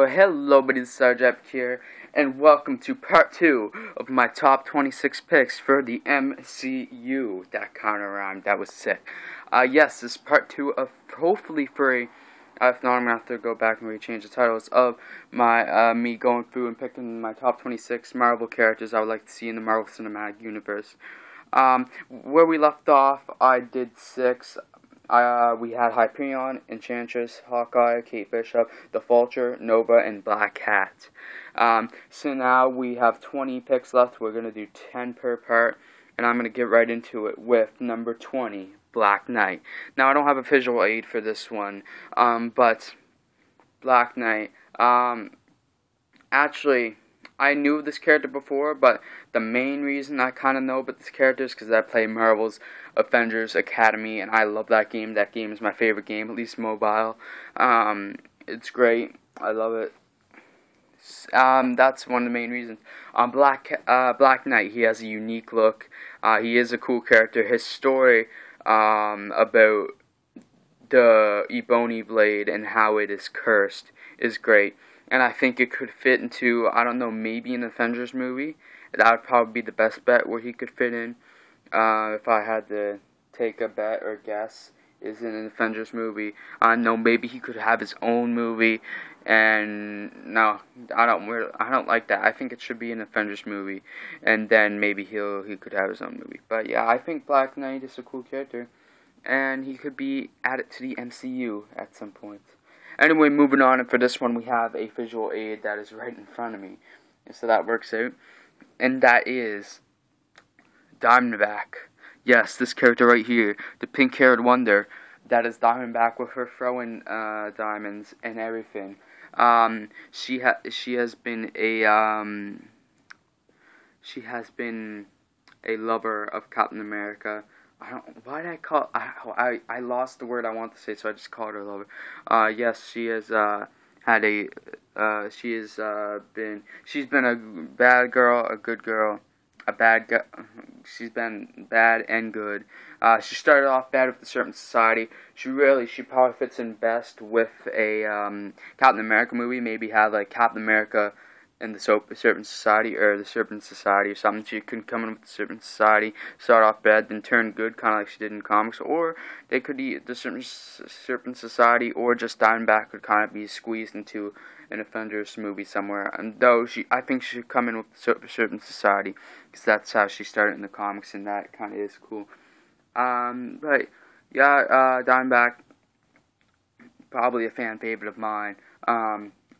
hello buddies, SpiderGwen here, and welcome to part 2 of my top 26 picks for the MCU. That kind of rhymed, that was sick. Yes, this is part 2 of hopefully free. If not, I'm going to have to go back and rechange the titles of my, me going through and picking my top 26 Marvel characters I would like to see in the Marvel Cinematic Universe. Where we left off, I did 6. We had Hyperion, Enchantress, Hawkeye, Kate Bishop, The Vulture, Nova, and Black Cat. So now we have 20 picks left. We're going to do 10 per part, and I'm going to get right into it with number 20, Black Knight. Now, I don't have a visual aid for this one, but Black Knight, actually, I knew this character before, but the main reason I kind of know about this character is because I play Marvel's Avengers Academy, and I love that game. That game is my favorite game, at least mobile. It's great. I love it. That's one of the main reasons. Black Knight, he has a unique look. He is a cool character. His story about the Ebony Blade and how it is cursed is great. And I think it could fit into, I don't know, maybe an Avengers movie. That would probably be the best bet where he could fit in. If I had to take a bet or guess, is in an Avengers movie. I know maybe he could have his own movie. And no, I don't like that. I think it should be an Avengers movie, and then maybe he could have his own movie. But yeah, I think Black Knight is a cool character, and he could be added to the MCU at some point. Anyway, moving on, and for this one we have a visual aid that is right in front of me. And so that works out. And that is Diamondback. Yes, this character right here, the pink-haired wonder, that is Diamondback with her throwing diamonds and everything. She has been a lover of Captain America. I lost the word I want to say, so I just called her lover. Yes, she has she's been a bad girl, a good girl, she's been bad and good. She started off bad with the Serpent Society. She probably fits in best with a Captain America movie. Maybe have like Captain America and the Serpent Society, or the Serpent Society or something. She could come in with the Serpent Society, start off bad, then turn good, kind of like she did in comics. Or they could eat the Serpent Society, or just Diamondback could kind of be squeezed into an Avengers movie somewhere. And though I think she should come in with the Serpent Society, because that's how she started in the comics, and that kind of is cool. But yeah, Diamondback, probably a fan favorite of mine.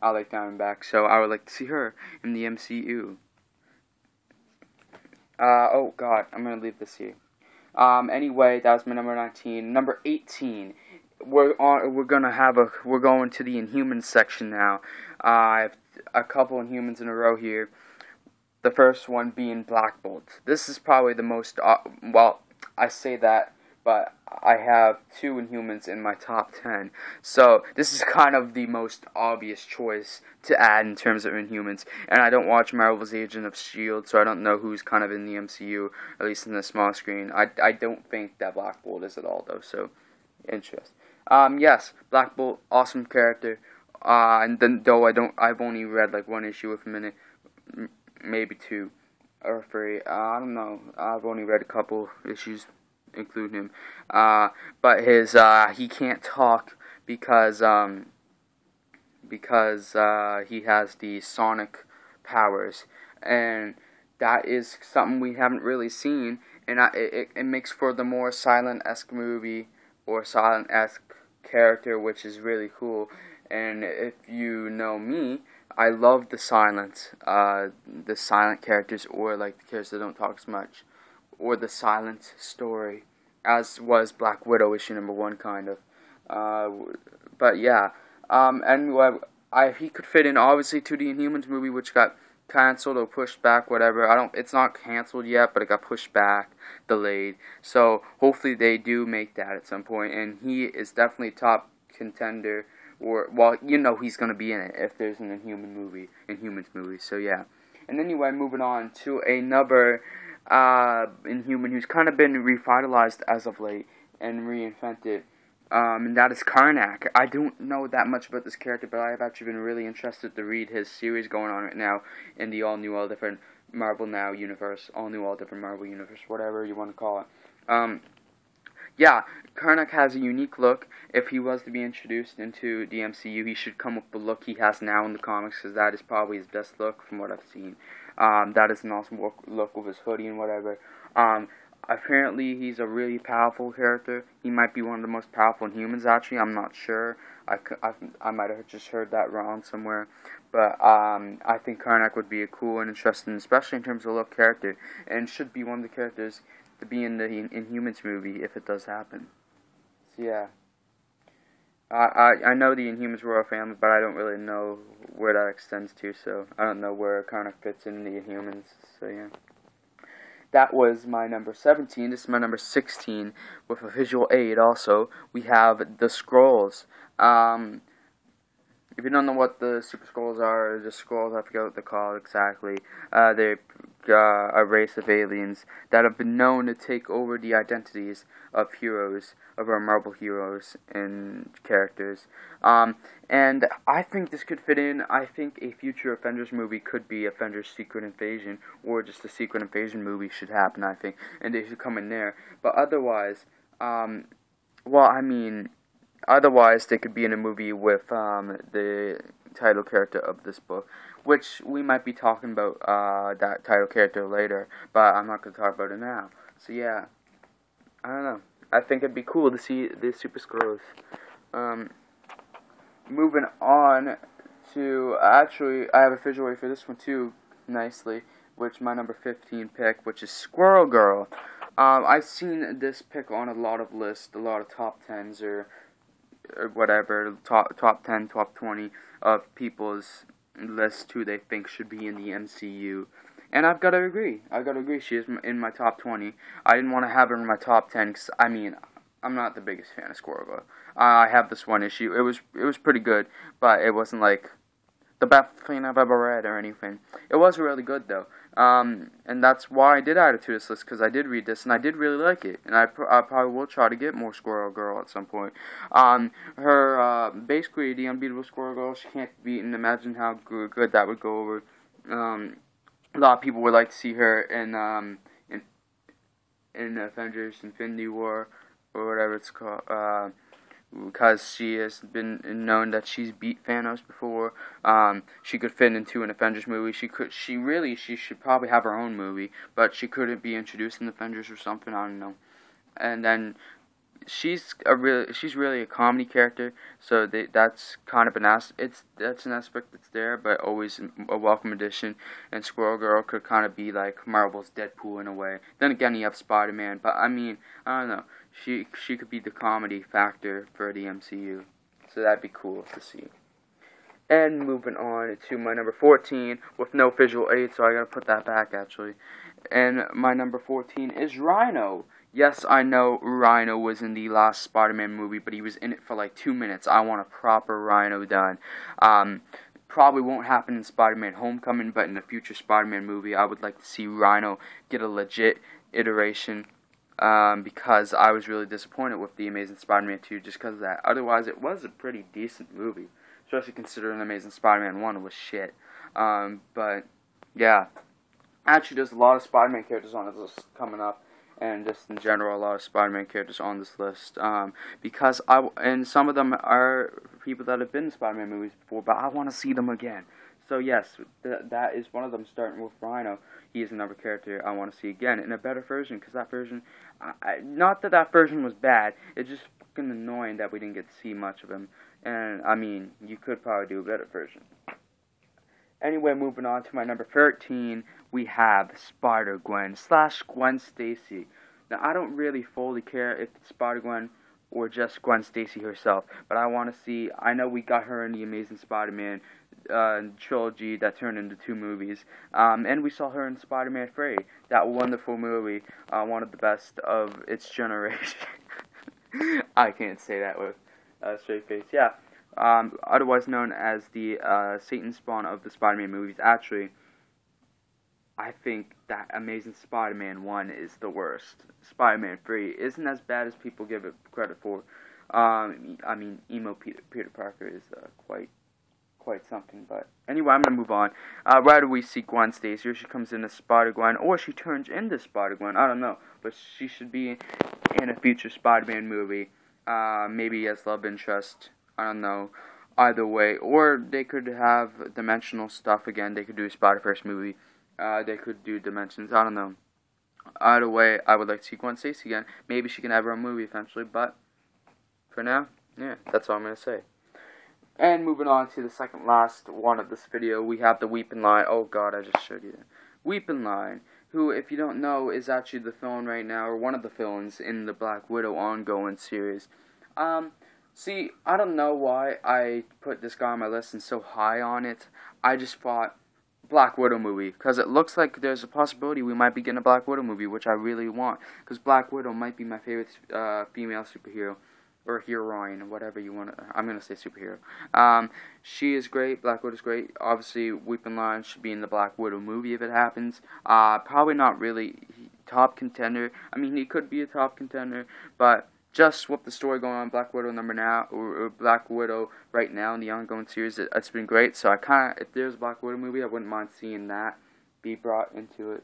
I like Diamondback, so I would like to see her in the MCU. Oh god, I'm gonna leave this here. Anyway, that was my number 19. Number 18. We're going to the Inhumans section now. I have a couple Inhumans in a row here. The first one being Black Bolt. This is probably the most, well, I say that, but I have 2 Inhumans in my top 10. So this is kind of the most obvious choice to add in terms of Inhumans. And I don't watch Marvel's Agent of S.H.I.E.L.D., so I don't know who's kind of in the MCU, at least in the small screen. I don't think that Black Bolt is at all, though, so interesting. Yes, Black Bolt, awesome character. And then, though I've only read like 1 issue of him in it, maybe 2 or 3. I don't know. I've only read a couple issues, including him. But he can't talk because he has the sonic powers, and that is something we haven't really seen, and it makes for the more Silent-esque movie, or Silent-esque character, which is really cool. And if you know me, I love the silent characters, or like the characters that don't talk as much, or the silent story, as was Black Widow issue number 1, kind of. But yeah, anyway, he could fit in obviously to the Inhumans movie, which got cancelled or pushed back, whatever. It's not cancelled yet, but it got pushed back, delayed. So hopefully they do make that at some point, and he is definitely top contender. Or, well, you know he's gonna be in it if there's an Inhumans movie. So yeah. And anyway, moving on to another Inhuman who's kind of been revitalized as of late and reinvented. and that is Karnak. I don't know that much about this character, but I have actually been really interested to read his series going on right now in the all-new, all-different Marvel Now universe, all-new, all-different Marvel universe, whatever you want to call it. Yeah, Karnak has a unique look. If he was to be introduced into the MCU, he should come with the look he has now in the comics, because that is probably his best look from what I've seen. That is an awesome look with his hoodie and whatever. Apparently, he's a really powerful character. He might be one of the most powerful Inhumans, actually. I'm not sure. I might have just heard that wrong somewhere. But I think Karnak would be a cool and interesting, especially in terms of look, character. And should be one of the characters to be in the Inhumans movie if it does happen. So yeah, I know the Inhumans royal family, but I don't really know where that extends to. So I don't know where Karnak fits in the Inhumans. So yeah, that was my number 17. This is my number 16 with a visual aid. Also, we have the Skrulls. If you don't know what the Super Skrulls are, the Skrulls, I forget what they're called exactly. They're a race of aliens that have been known to take over the identities of heroes, of our Marvel heroes and characters. And I think this could fit in. I think a future Avengers movie could be Avengers Secret Invasion, or just a Secret Invasion movie should happen, I think. And they should come in there. But otherwise, otherwise, they could be in a movie with the title character of this book, which we might be talking about that title character later, but I'm not going to talk about it now. So yeah, I don't know. I think it'd be cool to see the Super Skrulls. Moving on to, actually, I have a visual aid for this one too, nicely, which my number 15 pick, which is Squirrel Girl. I've seen this pick on a lot of lists, a lot of top 10s or whatever, top 10, top 20 of people's lists who they think should be in the MCU. And I've got to agree. She is in my top 20. I didn't want to have her in my top 10 because, I'm not the biggest fan of Squirrel Girl. I have this one issue. It was pretty good, but it wasn't like the best thing I've ever read or anything. It was really good though. And that's why I did add it to this list, because I did read this and I did really like it. And I probably will try to get more Squirrel Girl at some point. Her, basically, the unbeatable Squirrel Girl, she can't be beaten. Imagine how good that would go over. A lot of people would like to see her in Avengers Infinity War, or whatever it's called, because she has been known that she's beat Thanos before. She could fit into an Avengers movie. She should probably have her own movie, but she couldn't be introduced in the Avengers or something, I don't know. And then she's really a comedy character, so that's kind of that's an aspect that's there, but always a welcome addition. And Squirrel Girl could kind of be like Marvel's Deadpool in a way. Then again, you have Spider-Man, but I don't know. She could be the comedy factor for the MCU, so that'd be cool to see. And moving on to my number 14 with no visual aid, so I gotta put that back actually. And my number 14 is Rhino. Yes, I know Rhino was in the last Spider-Man movie, but he was in it for like 2 minutes. I want a proper Rhino done. Probably won't happen in Spider-Man Homecoming, but in a future Spider-Man movie, I would like to see Rhino get a legit iteration, because I was really disappointed with The Amazing Spider-Man 2 just because of that. Otherwise, it was a pretty decent movie, especially considering Amazing Spider-Man 1 was shit. But, yeah. Actually, there's a lot of Spider-Man characters on this list coming up, and just in general, a lot of Spider-Man characters on this list, because and some of them are people that have been in Spider-Man movies before, but I want to see them again. So yes, that is one of them, starting with Rhino. He is another character I want to see again, in a better version, because that version, not that version was bad, it's just fucking annoying that we didn't get to see much of him, and, you could probably do a better version. Anyway, moving on to my number 13, we have SpiderGwen / Gwen Stacy. Now, I don't really fully care if it's SpiderGwen or just Gwen Stacy herself, but I want to see, I know we got her in the Amazing Spider-Man trilogy that turned into 2 movies, and we saw her in Spider-Man 3, that wonderful movie, one of the best of its generation. I can't say that with a straight face, yeah. Otherwise known as the Satan spawn of the Spider-Man movies. Actually, I think that Amazing Spider-Man 1 is the worst. Spider-Man 3 isn't as bad as people give it credit for. I mean, emo Peter Parker is quite something. But anyway, I'm gonna move on. Right away, we see Gwen Stacy. Or she comes in as SpiderGwen, or she turns into SpiderGwen. I don't know, but she should be in a future Spider-Man movie. Maybe as love interest. I don't know. Either way, or they could have dimensional stuff again. They could do a Spider-Verse movie. They could do dimensions. I don't know. Either way, I would like to see Gwen Stacy again. Maybe she can have her own movie eventually, but for now, yeah, that's all I'm going to say. And moving on to the second last one of this video, we have the Weeping Lion. Oh god, I just showed you that. Weeping Lion, who, if you don't know, is actually the villain right now, or one of the villains in the Black Widow ongoing series. See, I don't know why I put this guy on my list and so high on it. I just thought Black Widow movie, because it looks like there's a possibility we might be getting a Black Widow movie, which I really want, because Black Widow might be my favorite female superhero, or heroine, whatever you want to, I'm going to say superhero. She is great, Black Widow's great. Obviously, Weeping Lion should be in the Black Widow movie if it happens. Probably not really top contender. I mean, he could be a top contender, but just with the story going on Black Widow or Black Widow right now in the ongoing series, it's been great. So I kind of, if there's a Black Widow movie, I wouldn't mind seeing that be brought into it.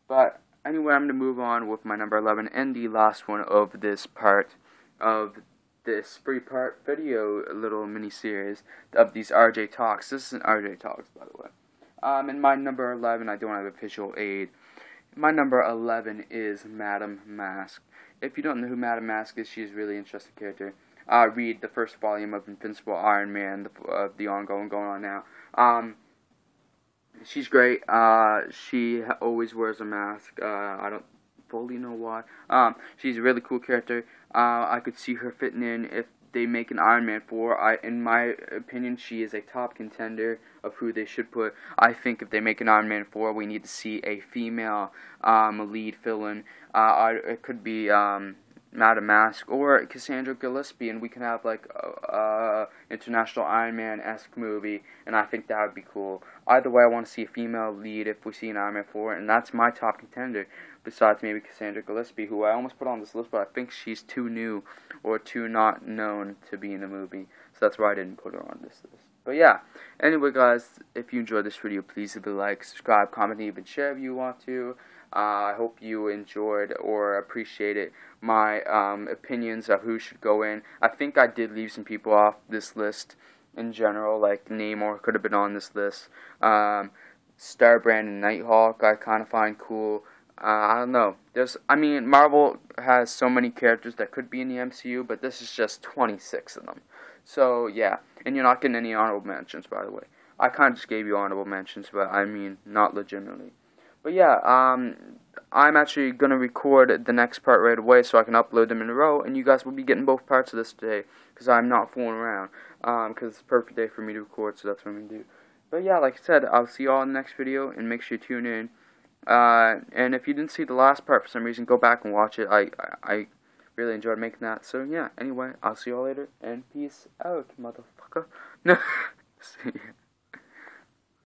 But anyway, I'm going to move on with my number 11 and the last one of this part of this 3-part video, little mini-series of these RJ Talks. This is an RJ Talks, by the way. In my number 11, I don't have a visual aid. My number 11 is Madame Mask. If you don't know who Madame Mask is, she's a really interesting character. Read the first volume of Invincible Iron Man, the ongoing going on now. She's great. She always wears a mask. I don't fully know why. She's a really cool character. I could see her fitting in if they make an Iron Man 4. In my opinion, she is a top contender of who they should put. I think if they make an Iron Man 4, we need to see a female lead villain. It could be Madame Mask or Cassandra Gillespie, and we can have like a international Iron Man-esque movie, and I think that would be cool. Either way, I want to see a female lead if we see an Iron Man 4, and that's my top contender, besides maybe Cassandra Gillespie, who I almost put on this list, but I think she's too new or too not known to be in a movie, so that's why I didn't put her on this list. But yeah, anyway guys, if you enjoyed this video, please leave a like, subscribe, comment, and even share if you want to. I hope you enjoyed or appreciated my opinions of who should go in. I think I did leave some people off this list in general, like Namor could have been on this list. Starbrand and Nighthawk I kind of find cool. I don't know. I mean, Marvel has so many characters that could be in the MCU, but this is just 26 of them. So yeah, and you're not getting any honorable mentions, by the way. I kind of just gave you honorable mentions, but I mean, not legitimately. But yeah, I'm actually going to record the next part right away so I can upload them in a row, and you guys will be getting both parts of this today, because I'm not fooling around, because it's a perfect day for me to record, so that's what I'm going to do. But yeah, like I said, I'll see you all in the next video, and make sure you tune in. And if you didn't see the last part for some reason, go back and watch it. I really enjoyed making that. So yeah, anyway, I'll see you all later, and peace out, motherfucker. See ya.